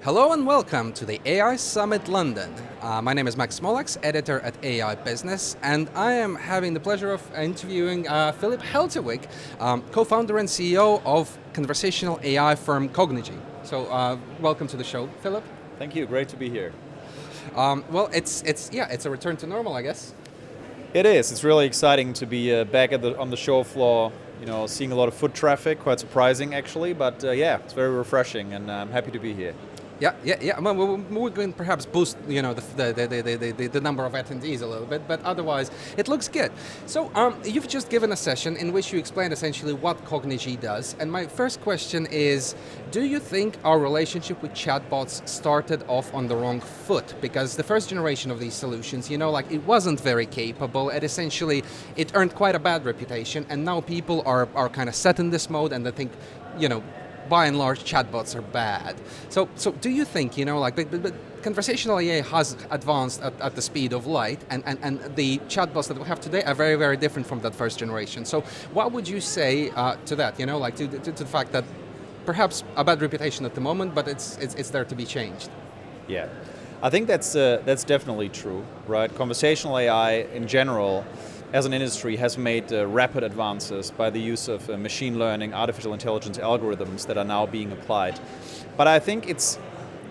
Hello and welcome to the AI Summit London. My name is Smolaks, editor at AI Business, and I am having the pleasure of interviewing Philipp Heltewig, co-founder and CEO of conversational AI firm Cognigy. So welcome to the show, Philipp. Thank you, great to be here. Well, it's a return to normal, I guess. It is. It's really exciting to be back on the show floor. You know, seeing a lot of foot traffic, quite surprising actually, but it's very refreshing, and I'm happy to be here. Yeah. Well, we're going to perhaps boost, the number of attendees a little bit, but otherwise it looks good. So you've just given a session in which you explained essentially what Cognigy does, and my first question is, do you think our relationship with chatbots started off on the wrong foot? Because the first generation of these solutions, it wasn't very capable, and essentially it earned quite a bad reputation, and now people are kind of set in this mode and they think, by and large, chatbots are bad. So do you think, but conversational AI has advanced at the speed of light, and the chatbots that we have today are very, very different from that first generation. So what would you say to that, to the fact that perhaps a bad reputation at the moment, but it's there to be changed? Yeah, I think that's definitely true, right? Conversational AI in general, as an industry, has made rapid advances by the use of machine learning, artificial intelligence algorithms that are now being applied. But I think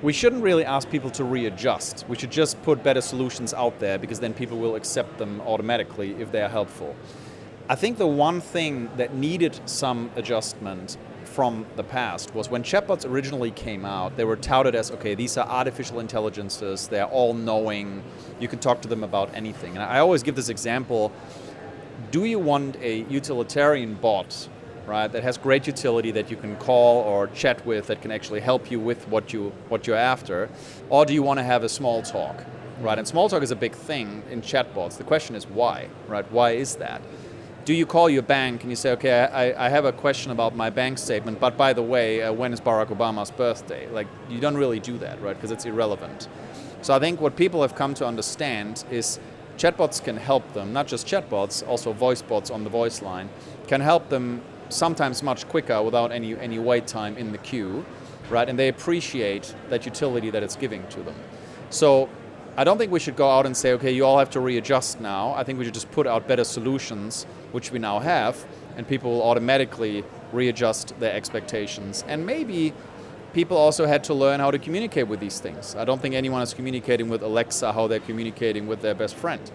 we shouldn't really ask people to readjust. We should just put better solutions out there, because then people will accept them automatically if they are helpful. I think the one thing that needed some adjustment from the past was when chatbots originally came out, they were touted as, okay, these are artificial intelligences, they're all-knowing, you can talk to them about anything. And I always give this example: do you want a utilitarian bot, right, that has great utility that you can call or chat with, that can actually help you with what you're after, or do you want to have a small talk, right? And small talk is a big thing in chatbots. The question is why, right? Why is that? Do you call your bank and you say, okay, I have a question about my bank statement, but by the way, when is Barack Obama's birthday? Like, you don't really do that, right? Because it's irrelevant. So I think what people have come to understand is chatbots can help them, not just chatbots, also voice bots on the voice line, can help them sometimes much quicker without any wait time in the queue, right? And they appreciate that utility that it's giving to them. So I don't think we should go out and say, okay, you all have to readjust now. I think we should just put out better solutions, which we now have, and people will automatically readjust their expectations. And maybe people also had to learn how to communicate with these things. I don't think anyone is communicating with Alexa how they're communicating with their best friend,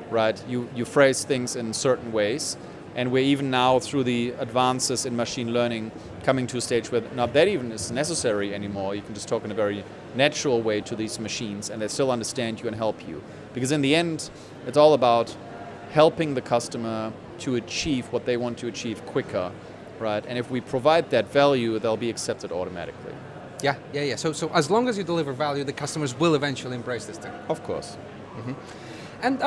right? You phrase things in certain ways, and we're even now, through the advances in machine learning, coming to a stage where not that even is necessary anymore. You can just talk in a very natural way to these machines, and they still understand you and help you. Because in the end, it's all about helping the customer to achieve what they want to achieve quicker, right? And if we provide that value, they'll be accepted automatically. Yeah. So as long as you deliver value, the customers will eventually embrace this thing. Of course. Mm-hmm. And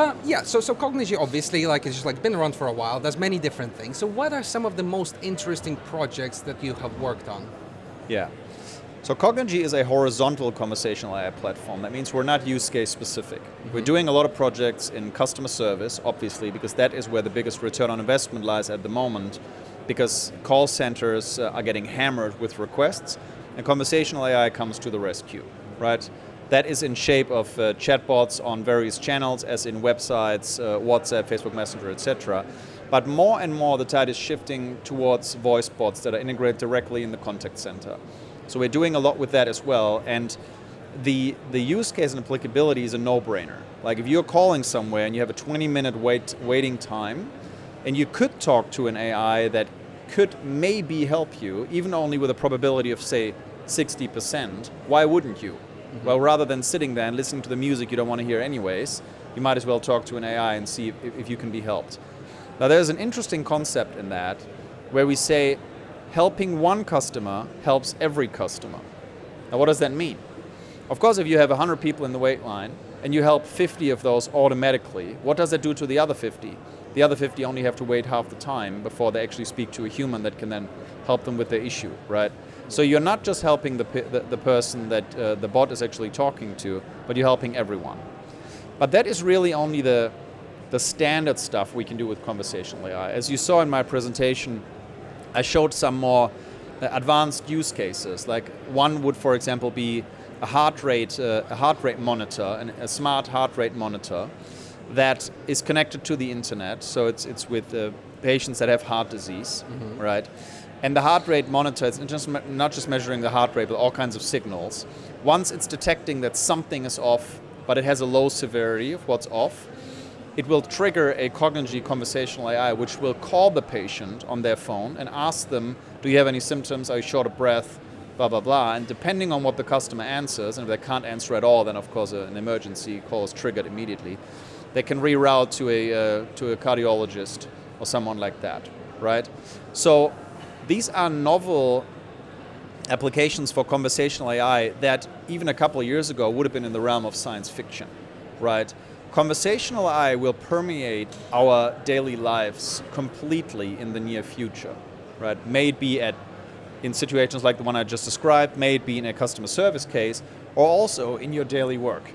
so Cognigy obviously it's just been around for a while. There's many different things. So what are some of the most interesting projects that you have worked on? Yeah. So Cognigy is a horizontal conversational AI platform. That means we're not use case specific. Mm-hmm. We're doing a lot of projects in customer service, obviously, because that is where the biggest return on investment lies at the moment, because call centers are getting hammered with requests, and conversational AI comes to the rescue, right? That is in shape of chatbots on various channels, as in websites, WhatsApp, Facebook Messenger, etc. But more and more the tide is shifting towards voice bots that are integrated directly in the contact center. So we're doing a lot with that as well, and the use case and applicability is a no-brainer. Like, if you're calling somewhere and you have a 20-minute waiting time, and you could talk to an AI that could maybe help you, even only with a probability of, say, 60%, why wouldn't you? Mm-hmm. Well, rather than sitting there and listening to the music you don't want to hear anyways, you might as well talk to an AI and see if you can be helped. Now, there's an interesting concept in that, where we say helping one customer helps every customer. Now, what does that mean? Of course, if you have 100 people in the wait line and you help 50 of those automatically, what does that do to the other 50? The other 50 only have to wait half the time before they actually speak to a human that can then help them with their issue, right? So you're not just helping the person that the bot is actually talking to, but you're helping everyone. But that is really only the standard stuff we can do with conversational AI. As you saw in my presentation, I showed some more advanced use cases. Like, one would, for example, be a heart rate monitor, a smart heart rate monitor that is connected to the internet. So it's with patients that have heart disease, right? And the heart rate monitor, it's not just measuring the heart rate, but all kinds of signals. Once it's detecting that something is off, but it has a low severity of what's off, it will trigger a Cognigy conversational AI, which will call the patient on their phone and ask them, do you have any symptoms? Are you short of breath? Blah, blah, blah. And depending on what the customer answers, and if they can't answer at all, then of course an emergency call is triggered immediately. They can reroute to a cardiologist or someone like that, right? So these are novel applications for conversational AI that even a couple of years ago would have been in the realm of science fiction, right? Conversational AI will permeate our daily lives completely in the near future, right? May it be in situations like the one I just described, may it be in a customer service case, or also in your daily work,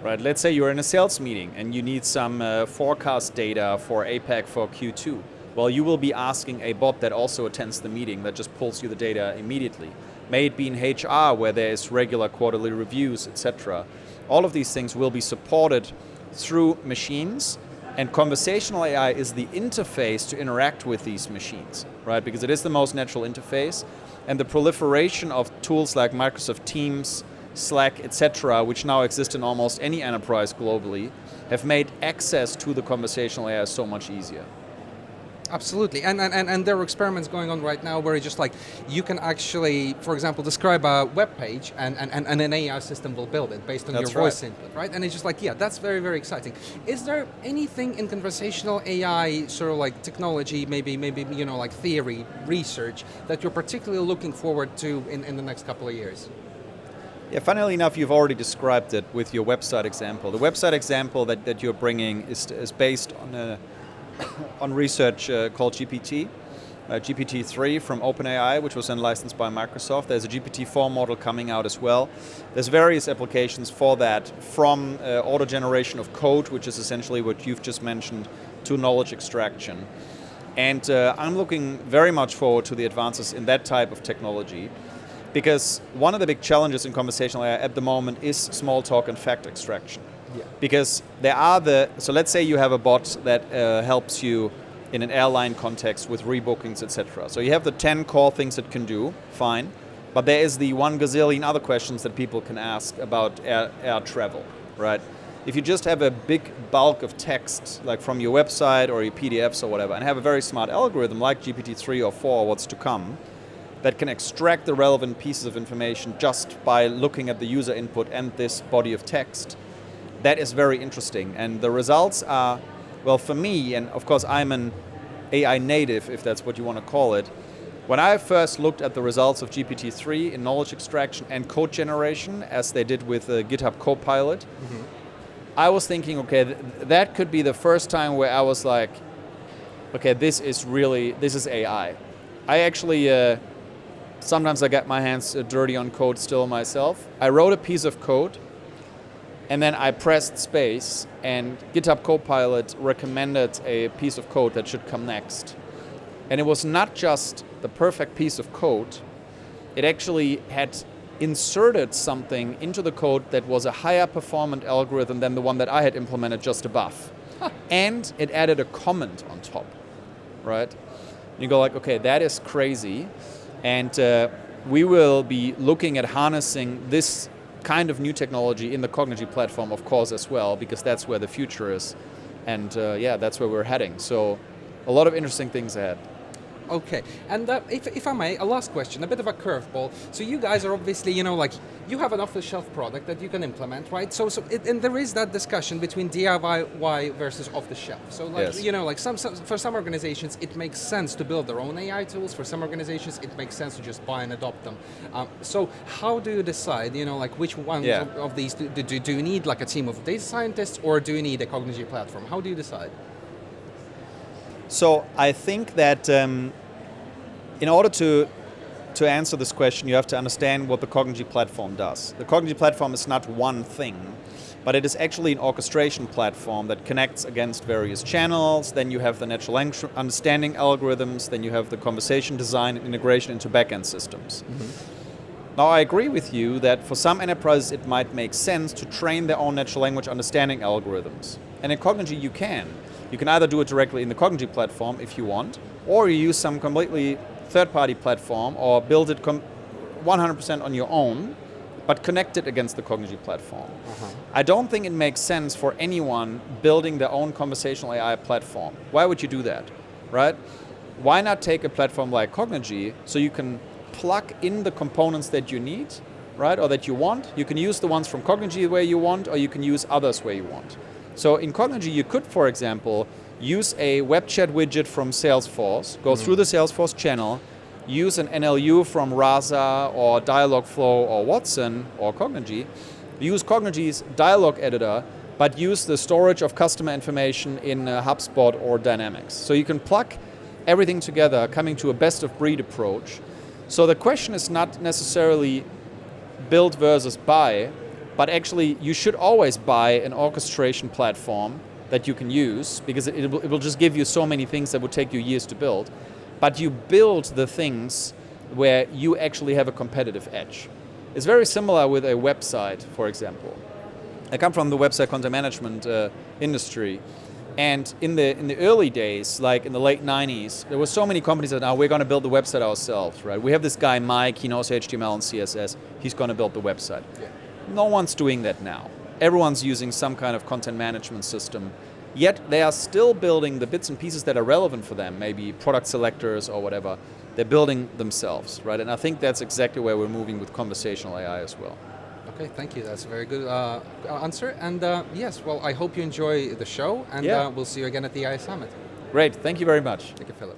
right? Let's say you're in a sales meeting and you need some forecast data for APAC for Q2. Well, you will be asking a bot that also attends the meeting that just pulls you the data immediately. May it be in HR where there is regular quarterly reviews, etc. All of these things will be supported through machines, and conversational AI is the interface to interact with these machines, right? Because it is the most natural interface, and the proliferation of tools like Microsoft Teams, Slack, etc., which now exist in almost any enterprise globally, have made access to the conversational AI so much easier. Absolutely, and there are experiments going on right now where it's just like you can actually, for example, describe a web page and an AI system will build it based on your voice input, right? And it's just like, yeah, that's very, very exciting. Is there anything in conversational AI, sort of like technology, maybe like theory, research, that you're particularly looking forward to in the next couple of years? Yeah, funnily enough, you've already described it with your website example. The website example that you're bringing is based on research called GPT, GPT-3 from OpenAI, which was then licensed by Microsoft. There's a GPT-4 model coming out as well. There's various applications for that, from auto generation of code, which is essentially what you've just mentioned, to knowledge extraction. And I'm looking very much forward to the advances in that type of technology, because one of the big challenges in conversational AI at the moment is small talk and fact extraction. Yeah. Because so let's say you have a bot that helps you in an airline context with rebookings, etc. So you have the 10 core things it can do, fine, but there is the 1 gazillion other questions that people can ask about air travel, right? If you just have a big bulk of text, like from your website or your PDFs or whatever, and have a very smart algorithm like GPT-3 or 4 or what's to come, that can extract the relevant pieces of information just by looking at the user input and this body of text, that is very interesting. And the results are, well, for me, and of course I'm an AI native, if that's what you want to call it, when I first looked at the results of GPT-3 in knowledge extraction and code generation, as they did with GitHub Copilot, I was thinking, okay, that could be the first time where I was like, okay, this is AI. I actually, sometimes I get my hands dirty on code still myself. I wrote a piece of code, and then I pressed space, and GitHub Copilot recommended a piece of code that should come next. And it was not just the perfect piece of code, it actually had inserted something into the code that was a higher performant algorithm than the one that I had implemented just above. And it added a comment on top, right? And you go like, okay, that is crazy. And we will be looking at harnessing this kind of new technology in the Cognigy platform, of course, as well, because that's where the future is. And that's where we're heading. So a lot of interesting things ahead. Okay, and if I may, a last question, a bit of a curveball. So you guys are obviously, you have an off-the-shelf product that you can implement, right? And there is that discussion between DIY versus off-the-shelf. So, yes. For some organizations, it makes sense to build their own AI tools. For some organizations, it makes sense to just buy and adopt them. So how do you decide, which one of these do you need, like a team of data scientists, or do you need a Cognigy platform? How do you decide? So I think that in order to answer this question, you have to understand what the Cognigy platform does. The Cognigy platform is not one thing, but it is actually an orchestration platform that connects against various channels. Then you have the natural language understanding algorithms. Then you have the conversation design and integration into backend systems. Now, I agree with you that for some enterprises it might make sense to train their own natural language understanding algorithms. And in Cognigy you can. You can either do it directly in the Cognigy platform if you want, or you use some completely third-party platform or build it 100% on your own, but connect it against the Cognigy platform. I don't think it makes sense for anyone building their own conversational AI platform. Why would you do that, right? Why not take a platform like Cognigy so you can plug in the components that you need, right, or that you want. You can use the ones from Cognigy where you want, or you can use others where you want. So in Cognigy, you could, for example, use a web chat widget from Salesforce, go through the Salesforce channel, use an NLU from Rasa or Dialogflow or Watson or Cognigy, use Cognigy's dialogue editor, but use the storage of customer information in HubSpot or Dynamics. So you can plug everything together, coming to a best-of-breed approach. So the question is not necessarily build versus buy, but actually you should always buy an orchestration platform that you can use, because it will just give you so many things that would take you years to build. But you build the things where you actually have a competitive edge. It's very similar with a website, for example. I come from the website content management industry. And in the early days, like in the late 90s, there were so many companies that now we're going to build the website ourselves, right? We have this guy, Mike, he knows HTML and CSS, he's going to build the website. Yeah. No one's doing that now. Everyone's using some kind of content management system, yet they are still building the bits and pieces that are relevant for them, maybe product selectors or whatever. They're building themselves, right? And I think that's exactly where we're moving with conversational AI as well. Okay, thank you. That's a very good answer. And yes, well, I hope you enjoy the show, and we'll see you again at the AI Summit. Great. Thank you very much. Thank you, Philip.